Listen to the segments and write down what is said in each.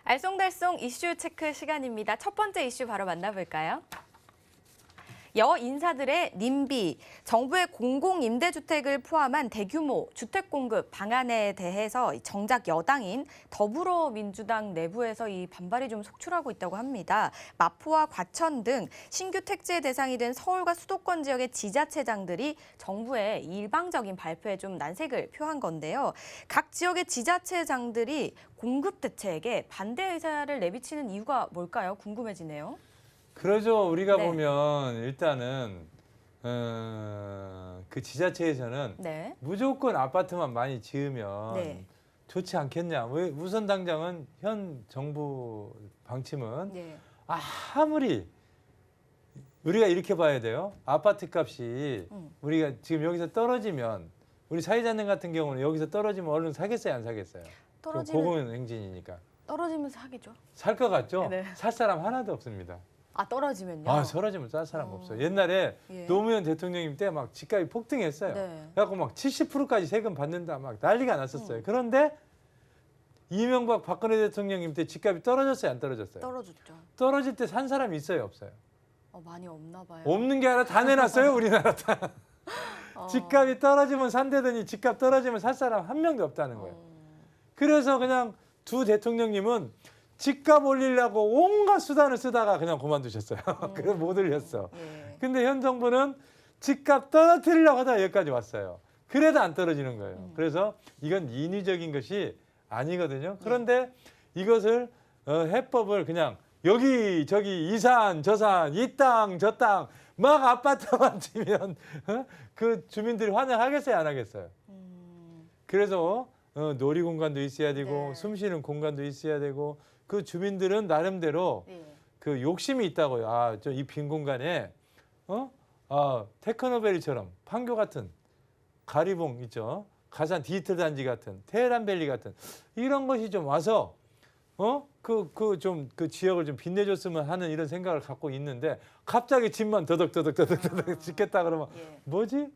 알쏭달쏭 이슈 체크 시간입니다. 첫 번째 이슈 바로 만나볼까요? 여인사들의 님비, 정부의 공공임대주택을 포함한 대규모 주택 공급 방안에 대해서 정작 여당인 더불어민주당 내부에서 이 반발이 좀 속출하고 있다고 합니다. 마포와 과천 등 신규 택지의 대상이 된 서울과 수도권 지역의 지자체장들이 정부의 일방적인 발표에 좀 난색을 표한 건데요. 각 지역의 지자체장들이 공급 대책에 반대 의사를 내비치는 이유가 뭘까요? 궁금해지네요. 그러죠. 우리가 네. 보면 일단은 그 지자체에서는 네. 무조건 아파트만 많이 지으면 네. 좋지 않겠냐. 왜 우선 당장은 현 정부 방침은 네. 아무리 우리가 이렇게 봐야 돼요. 아파트 값이 우리가 지금 여기서 떨어지면 우리 사회자님 같은 경우는 여기서 떨어지면 얼른 사겠어요, 안 사겠어요? 고공행진이니까. 떨어지면서 하겠죠. 살 것 같죠? 네. 살 사람 하나도 없습니다. 아, 떨어지면요? 떨어지면 쌀 사람 없어요. 옛날에 예. 노무현 대통령님 때 막 집값이 폭등했어요. 네. 그래갖고 막 70%까지 세금 받는다 막 난리가 났었어요. 그런데 이명박 박근혜 대통령님 때 집값이 떨어졌어요, 안 떨어졌어요? 떨어졌죠. 떨어질 때 산 사람이 있어요, 없어요? 많이 없나 봐요. 없는 게 아니라 다 내놨어요, 우리나라 다. 집값이 떨어지면 산대더니 집값 떨어지면 살 사람 한 명도 없다는 거예요. 그래서 그냥 두 대통령님은 집값 올리려고 온갖 수단을 쓰다가 그냥 그만두셨어요. 그래서 못 올렸어. 예. 근데 현 정부는 집값 떨어뜨리려고 하다가 여기까지 왔어요. 그래도 안 떨어지는 거예요. 그래서 이건 인위적인 것이 아니거든요. 그런데 이것을 해법을 그냥 여기 저기 이 산 저 산 이 땅 저 땅 막 아파트만 지면 그 주민들이 환영하겠어요, 안 하겠어요? 그래서 놀이 공간도 있어야 되고 네. 숨 쉬는 공간도 있어야 되고 그 주민들은 나름대로 예. 그 욕심이 있다고요. 저 이 빈 공간에 테크노밸리처럼 판교 같은 가리봉 있죠. 가산 디지털 단지 같은 테헤란밸리 같은 이런 것이 좀 와서 그 지역을 좀 빛내줬으면 하는 이런 생각을 갖고 있는데 갑자기 집만 더덕더덕 짓겠다 그러면 예. 뭐지?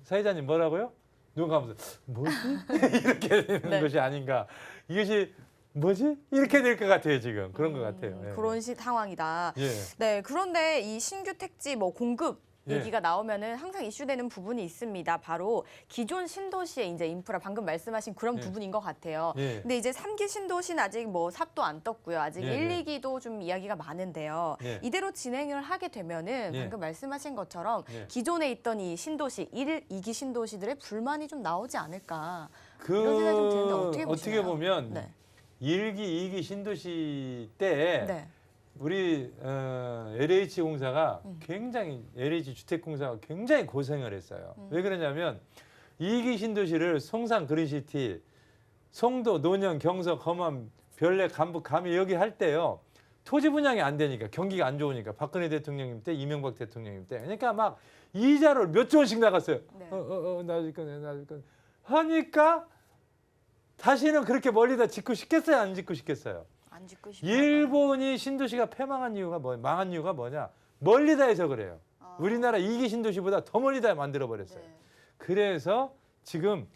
사회자님 뭐라고요? 눈 감아서 뭐지? 이렇게 되는 네. 것이 아닌가. 이것이 뭐지? 이렇게 될 것 같아요, 지금. 그런 것 같아요. 예. 그런 상황이다. 예. 네, 그런데 이 신규 택지 공급 예. 얘기가 나오면은 항상 이슈되는 부분이 있습니다. 바로 기존 신도시의 이제 인프라 방금 말씀하신 그런 예. 부분인 것 같아요. 예. 근데 이제 3기 신도시는 아직 삽도 안 떴고요. 아직 예, 1, 예. 2기도 좀 이야기가 많은데요. 예. 이대로 진행을 하게 되면은 예. 방금 말씀하신 것처럼 예. 기존에 있던 이 신도시 1, 2기 신도시들의 불만이 좀 나오지 않을까. 그 이런 생각이 좀 드는데 어떻게 보시나요? 보면 네. 1기, 2기 신도시 때 네. 우리 LH공사가 굉장히 LH주택공사가 굉장히 고생을 했어요. 왜 그러냐면 2기 신도시를 송산 그린시티, 송도, 논현, 경석, 검암, 별내, 간북, 감이 여기 할 때요. 토지 분양이 안 되니까 경기가 안 좋으니까 박근혜 대통령님 때 이명박 대통령님 때 그러니까 막 이자를 몇 조 원씩 나갔어요. 네. 나줄 거네 하니까 다시는 그렇게 멀리다 짓고 싶겠어요, 안 짓고 싶겠어요? 안 짓고 싶어요. 일본이 신도시가 폐망한 이유가 망한 이유가 뭐냐? 멀리다 해서 그래요. 우리나라 2기 신도시보다 더 멀리다 만들어 버렸어요. 네. 그래서 지금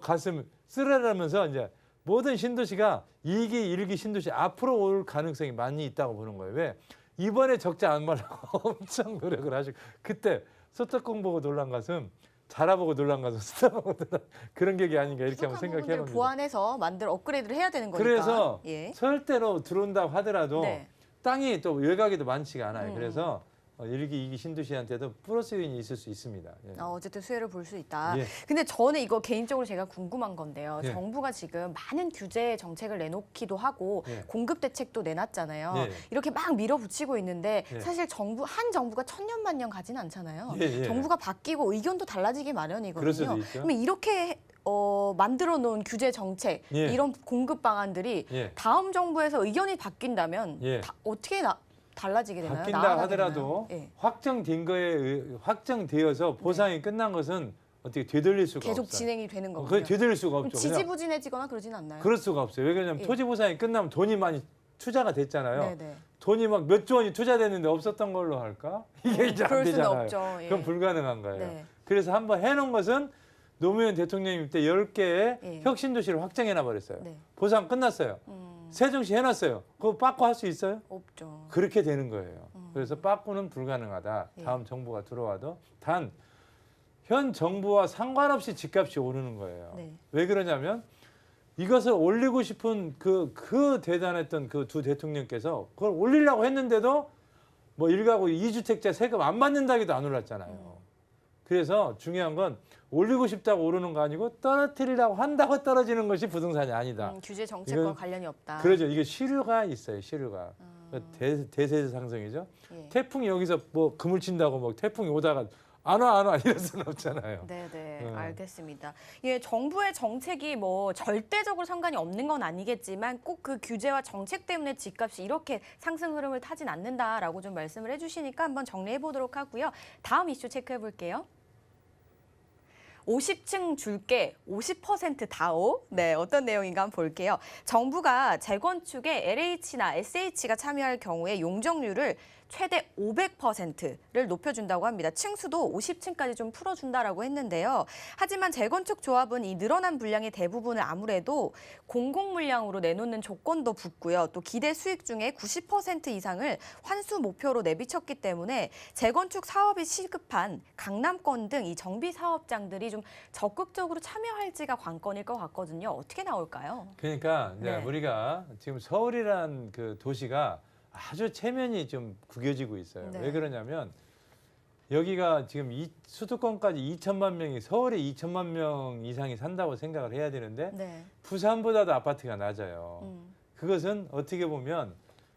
가슴 쓰라라면서 이제 모든 신도시가 2기, 1기 신도시 앞으로 올 가능성이 많이 있다고 보는 거예요. 왜? 이번에 적자 안 말라고 엄청 노력을 하시고 그때 소떡공 보고 놀란 가슴 자라보고 놀란 가슴 스타보고 놀란 그런 격이 아닌가 이렇게 한번 생각해 봅니다. 보완해서 업그레이드를 해야 되는 거니까. 그래서 예. 절대로 들어온다고 하더라도 네. 땅이 또 외곽에도 많지가 않아요. 그래서 1기, 2기 신도시한테도 플러스 요인이 있을 수 있습니다. 예. 어쨌든 수혜를 볼 수 있다. 예. 근데 저는 이거 개인적으로 제가 궁금한 건데요. 예. 정부가 지금 많은 규제 정책을 내놓기도 하고 예. 공급 대책도 내놨잖아요. 예. 이렇게 막 밀어붙이고 있는데 예. 사실 한 정부가 천년만년 가진 않잖아요. 예, 예. 정부가 바뀌고 의견도 달라지기 마련이거든요. 그럴 수도 있죠. 그러면 이렇게 만들어 놓은 규제 정책, 예. 이런 공급 방안들이 예. 다음 정부에서 의견이 바뀐다면 예. 어떻게 달라지게 되나요? 바뀐다 나아가게 하더라도 되나요? 예. 확정되어서 보상이 끝난 것은 어떻게 되돌릴 수가 계속 없어요. 진행이 되는 거군요. 그걸 되돌릴 수가 그럼 없죠. 그냥 지지부진해지거나 그러진 않나요? 그럴 수가 없어요. 왜 그러냐면 예. 토지 보상이 끝나면 돈이 많이 투자가 됐잖아요. 네네. 돈이 막 몇 조 원이 투자됐는데 없었던 걸로 할까? 이게 이제 안 그럴 수는 되잖아요. 없죠. 예. 그건 불가능한 거예요. 네. 그래서 한번 해놓은 것은 노무현 대통령님 때 10개의 예. 혁신도시를 확정해놔 버렸어요. 네. 보상 끝났어요. 세종시 해놨어요. 그거 빠꾸 할 수 있어요? 없죠. 그렇게 되는 거예요. 그래서 빠꾸는 불가능하다. 예. 다음 정부가 들어와도 단 현 정부와 상관없이 집값이 오르는 거예요. 네. 왜 그러냐면 이것을 올리고 싶은 그 대단했던 그 두 대통령께서 그걸 올리려고 했는데도 뭐 1가구 2주택자 세금 안 받는다기도 안 올랐잖아요. 그래서 중요한 건 올리고 싶다고 오르는 거 아니고 떨어뜨리려고 한다고 떨어지는 것이 부동산이 아니다. 규제 정책과 이건 관련이 없다. 그러죠. 이게 시류가 있어요. 시류가. 대세 상승이죠. 예. 태풍이 여기서 뭐 그물 친다고 뭐 태풍이 오다가 안 와 이럴 수는 없잖아요. 네네, 알겠습니다. 예, 정부의 정책이 뭐 절대적으로 상관이 없는 건 아니겠지만 꼭 그 규제와 정책 때문에 집값이 이렇게 상승 흐름을 타진 않는다라고 좀 말씀을 해주시니까 한번 정리해 보도록 하고요. 다음 이슈 체크해 볼게요. 50층 줄게 50% 다오. 네, 어떤 내용인가 한번 볼게요. 정부가 재건축에 LH나 SH가 참여할 경우에 용적률을 최대 500%를 높여준다고 합니다. 층수도 50층까지 좀 풀어준다라고 했는데요. 하지만 재건축 조합은 이 늘어난 분량의 대부분을 아무래도 공공 물량으로 내놓는 조건도 붙고요. 또 기대 수익 중에 90% 이상을 환수 목표로 내비쳤기 때문에 재건축 사업이 시급한 강남권 등 이 정비 사업장들이 좀 적극적으로 참여할지가 관건일 것 같거든요. 어떻게 나올까요? 그러니까 이제 네. 우리가 지금 서울이란 그 도시가 아주 체면이 좀 구겨지고 있어요. 네. 왜 그러냐면 여기가 지금 수도권까지 2천만 명이 서울에 2천만 명 이상이 산다고 생각을 해야 되는데 네. 부산보다도 아파트가 낮아요. 그것은 어떻게 보면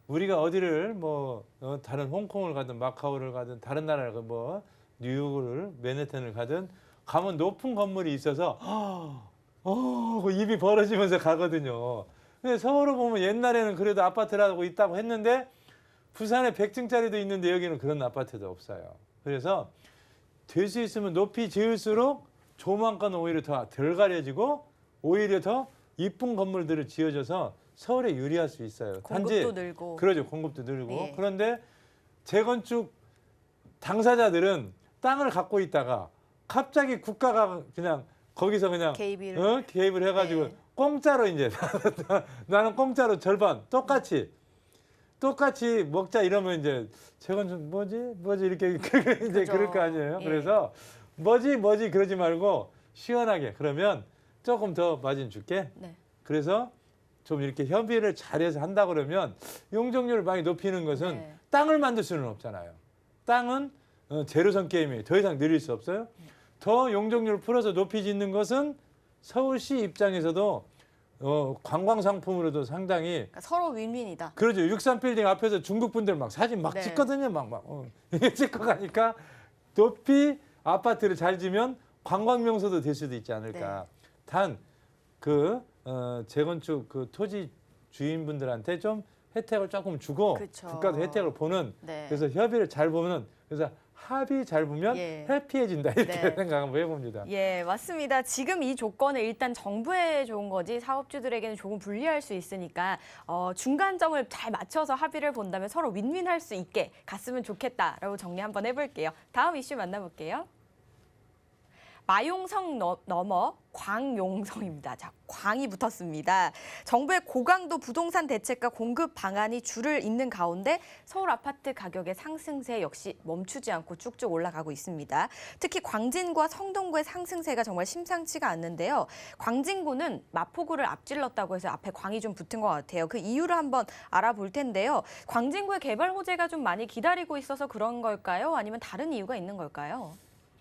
우리가 어디를 뭐 다른 홍콩을 가든 마카오를 가든 다른 나라를 뭐 뉴욕을 맨해튼을 가든 가면 높은 건물이 있어서 그 입이 벌어지면서 가거든요. 근데 서울을 보면 옛날에는 그래도 아파트라고 있다고 했는데 부산에 100층짜리도 있는데 여기는 그런 아파트도 없어요. 그래서 될 수 있으면 높이 지을수록 조망권 오히려 더 덜 가려지고 오히려 더 이쁜 건물들을 지어져서 서울에 유리할 수 있어요. 공급도 늘고. 그러죠. 공급도 늘고. 예. 그런데 재건축 당사자들은 땅을 갖고 있다가 갑자기 국가가 그냥 거기서 그냥 개입을 해가지고 네. 공짜로 이제 나는 공짜로 절반 똑같이 먹자 이러면 이제 재건축 뭐지 이렇게 이제 그죠. 그럴 거 아니에요. 예. 그래서 뭐지 그러지 말고 시원하게 그러면 조금 더 마진 줄게. 네. 그래서 좀 이렇게 협의를 잘해서 한다 그러면 용적률을 많이 높이는 것은 네. 땅을 만들 수는 없잖아요. 땅은 제로섬 게임이에요. 더 이상 늘릴 수 없어요. 더 용적률을 풀어서 높이 짓는 것은 서울시 입장에서도 관광 상품으로도 상당히 그러니까 서로 윈윈이다. 그러죠. 63빌딩 앞에서 중국 분들 막 사진 막 네. 찍거든요. 이게 찍고 가니까 높이 아파트를 잘 지면 관광 명소도 될 수도 있지 않을까. 네. 단 재건축 그 토지 주인분들한테 좀 혜택을 조금 주고 그쵸. 국가도 혜택을 보는 네. 그래서 협의를 잘 보면 그래서 합의 잘 보면 예. 해피해진다 이렇게 네. 생각 한번 해봅니다. 예, 맞습니다. 지금 이 조건은 일단 정부에 좋은 거지 사업주들에게는 조금 불리할 수 있으니까 중간점을 잘 맞춰서 합의를 본다면 서로 윈윈할 수 있게 갔으면 좋겠다라고 정리 한번 해볼게요. 다음 이슈 만나볼게요. 마용성 넘어 광용성입니다. 자, 광이 붙었습니다. 정부의 고강도 부동산 대책과 공급 방안이 줄을 잇는 가운데 서울 아파트 가격의 상승세 역시 멈추지 않고 쭉쭉 올라가고 있습니다. 특히 광진구와 성동구의 상승세가 정말 심상치가 않는데요. 광진구는 마포구를 앞질렀다고 해서 앞에 광이 좀 붙은 것 같아요. 그 이유를 한번 알아볼 텐데요. 광진구의 개발 호재가 좀 많이 기다리고 있어서 그런 걸까요? 아니면 다른 이유가 있는 걸까요?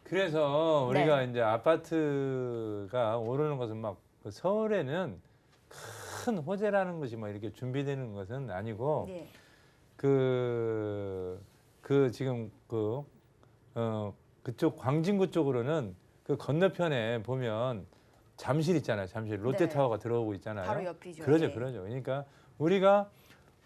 그래서 네. 우리가 이제 아파트가 오르는 것은 막 서울에는 큰 호재라는 것이 막 이렇게 준비되는 것은 아니고 네. 지금 그쪽 광진구 쪽으로는 그 건너편에 보면 잠실 있잖아요. 잠실 롯데타워가 들어오고 있잖아요. 바로 옆이죠. 그러죠, 예. 그러죠. 그러니까 우리가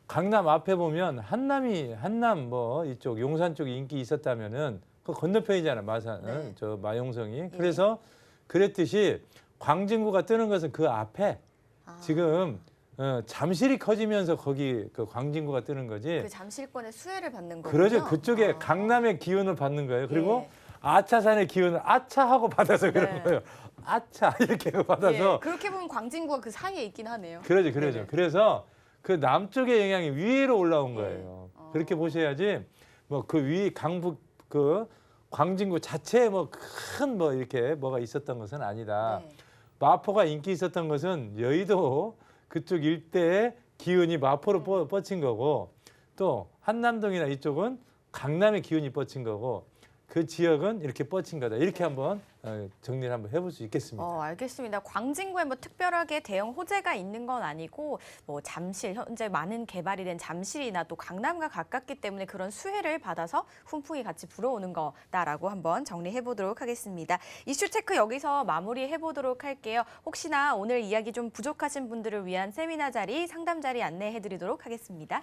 강남 앞에 보면 한남 뭐 이쪽 용산 쪽에 인기 있었다면은 그 건너편이잖아 마산, 네. 저 마용성이. 그래서 그랬듯이 광진구가 뜨는 것은 그 앞에 지금 잠실이 커지면서 거기 그 광진구가 뜨는 거지. 그 잠실권의 수혜를 받는 거군요. 그러죠. 그쪽에 강남의 기운을 받는 거예요. 그리고 예. 아차산의 기운을 아차하고 받아서 그런 네. 거예요. 아차 이렇게 받아서. 예, 그렇게 보면 광진구가 그 사이에 있긴 하네요. 그러죠. 네네. 그래서 그 남쪽의 영향이 위로 올라온 거예요. 네. 그렇게 보셔야지 뭐 그 위 강북 그 광진구 자체에 뭐 큰 뭐 이렇게 뭐가 있었던 것은 아니다. 네. 마포가 인기 있었던 것은 여의도 그쪽 일대에 기운이 마포로 뻗친 거고 또 한남동이나 이쪽은 강남의 기운이 뻗친 거고 그 지역은 이렇게 뻗친 거다. 이렇게 한번 정리를 한번 해볼 수 있겠습니다. 알겠습니다. 광진구에 뭐 특별하게 대형 호재가 있는 건 아니고 뭐 잠실, 현재 많은 개발이 된 잠실이나 또 강남과 가깝기 때문에 그런 수혜를 받아서 훈풍이 같이 불어오는 거다라고 한번 정리해 보도록 하겠습니다. 이슈 체크 여기서 마무리해 보도록 할게요. 혹시나 오늘 이야기 좀 부족하신 분들을 위한 세미나 자리, 상담 자리 안내해 드리도록 하겠습니다.